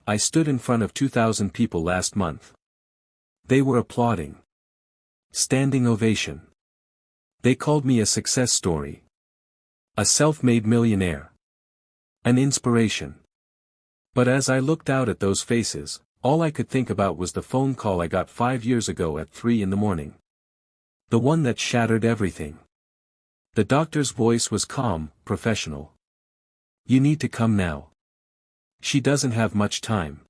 I stood in front of 2,000 people last month. They were applauding. Standing ovation. They called me a success story. A self-made millionaire. An inspiration. But as I looked out at those faces, all I could think about was the phone call I got 5 years ago at 3 in the morning. The one that shattered everything. The doctor's voice was calm, professional. You need to come now. She doesn't have much time.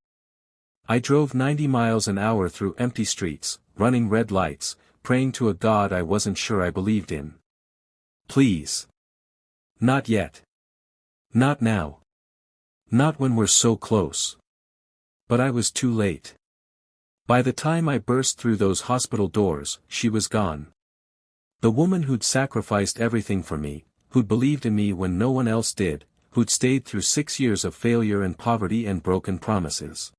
I drove 90 miles an hour through empty streets, running red lights, praying to a God I wasn't sure I believed in. Please. Not yet. Not now. Not when we're so close. But I was too late. By the time I burst through those hospital doors, she was gone. The woman who'd sacrificed everything for me, who'd believed in me when no one else did, who'd stayed through 6 years of failure and poverty and broken promises.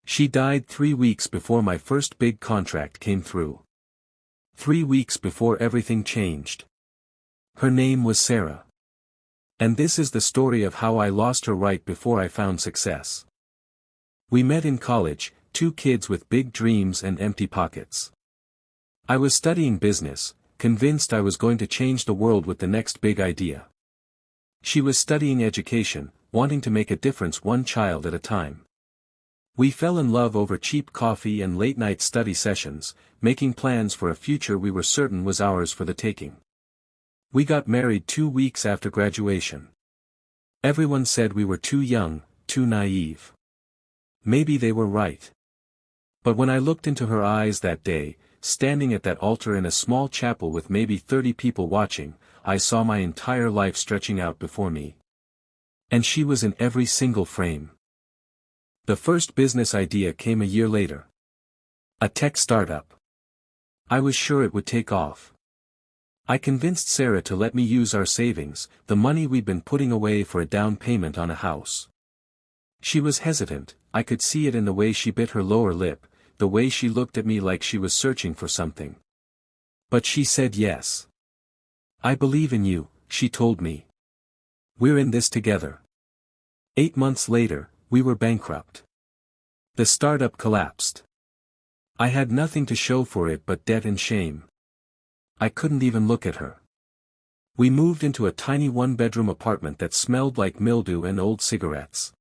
She died 3 weeks before my first big contract came through. 3 weeks before everything changed. Her name was Sarah. And this is the story of how I lost her right before I found success. We met in college, 2 kids with big dreams and empty pockets. I was studying business, convinced I was going to change the world with the next big idea. She was studying education, wanting to make a difference one child at a time. We fell in love over cheap coffee and late-night study sessions, making plans for a future we were certain was ours for the taking. We got married 2 weeks after graduation. Everyone said we were too young, too naive. Maybe they were right. But when I looked into her eyes that day, standing at that altar in a small chapel with maybe 30 people watching, I saw my entire life stretching out before me. And she was in every single frame. The first business idea came a year later. A tech startup. I was sure it would take off. I convinced Sarah to let me use our savings, the money we'd been putting away for a down payment on a house. She was hesitant, I could see it in the way she bit her lower lip, the way she looked at me like she was searching for something. But she said yes. I believe in you, she told me. We're in this together. 8 months later, we were bankrupt. The startup collapsed. I had nothing to show for it but debt and shame. I couldn't even look at her. We moved into a tiny 1-bedroom apartment that smelled like mildew and old cigarettes.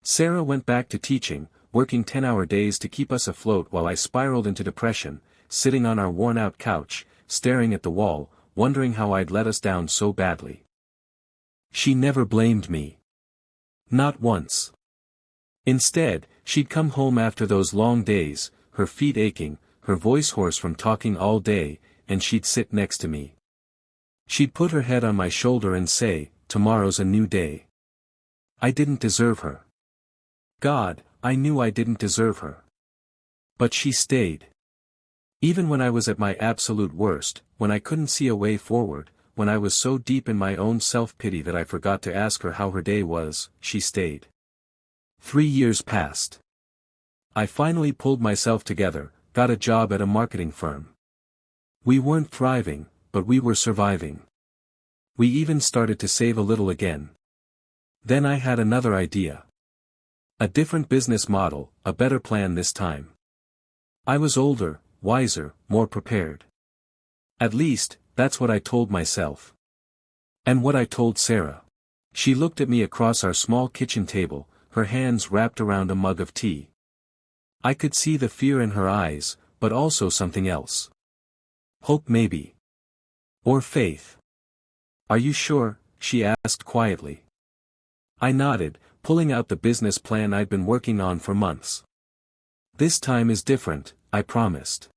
Sarah went back to teaching, working 10-hour days to keep us afloat while I spiraled into depression, sitting on our worn-out couch, staring at the wall, wondering how I'd let us down so badly. She never blamed me. Not once. Instead, she'd come home after those long days, her feet aching, her voice hoarse from talking all day, and she'd sit next to me. She'd put her head on my shoulder and say, "Tomorrow's a new day." I didn't deserve her. God, I knew I didn't deserve her. But she stayed. Even when I was at my absolute worst, when I couldn't see a way forward, when I was so deep in my own self-pity that I forgot to ask her how her day was, she stayed. 3 years passed. I finally pulled myself together, got a job at a marketing firm. We weren't thriving, but we were surviving. We even started to save a little again. Then I had another idea. A different business model, a better plan this time. I was older, wiser, more prepared. At least, that's what I told myself. And what I told Sarah. She looked at me across our small kitchen table, her hands wrapped around a mug of tea. I could see the fear in her eyes, but also something else. Hope maybe. Or faith. Are you sure? She asked quietly. I nodded, pulling out the business plan I'd been working on for months. This time is different, I promised.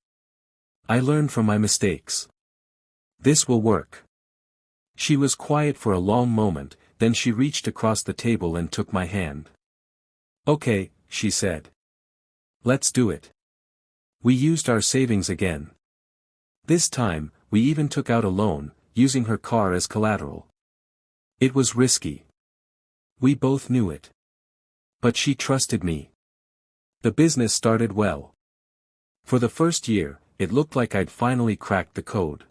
I learned from my mistakes. This will work. She was quiet for a long moment, then she reached across the table and took my hand. Okay, she said. Let's do it. We used our savings again. This time, we even took out a loan, using her car as collateral. It was risky. We both knew it. But she trusted me. The business started well. For the first year, it looked like I'd finally cracked the code.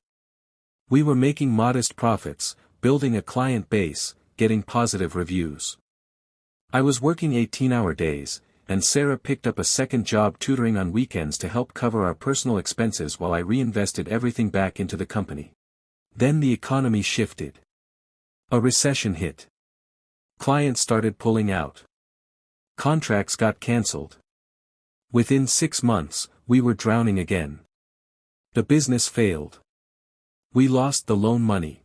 We were making modest profits, building a client base, getting positive reviews. I was working 18-hour days, and Sarah picked up a second job tutoring on weekends to help cover our personal expenses while I reinvested everything back into the company. Then the economy shifted. A recession hit. Clients started pulling out. Contracts got cancelled. Within 6 months, we were drowning again. The business failed. We lost the loan money.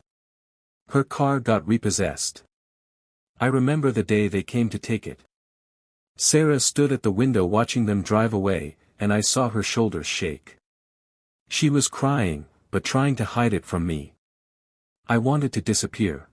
Her car got repossessed. I remember the day they came to take it. Sarah stood at the window watching them drive away, and I saw her shoulders shake. She was crying, but trying to hide it from me. I wanted to disappear.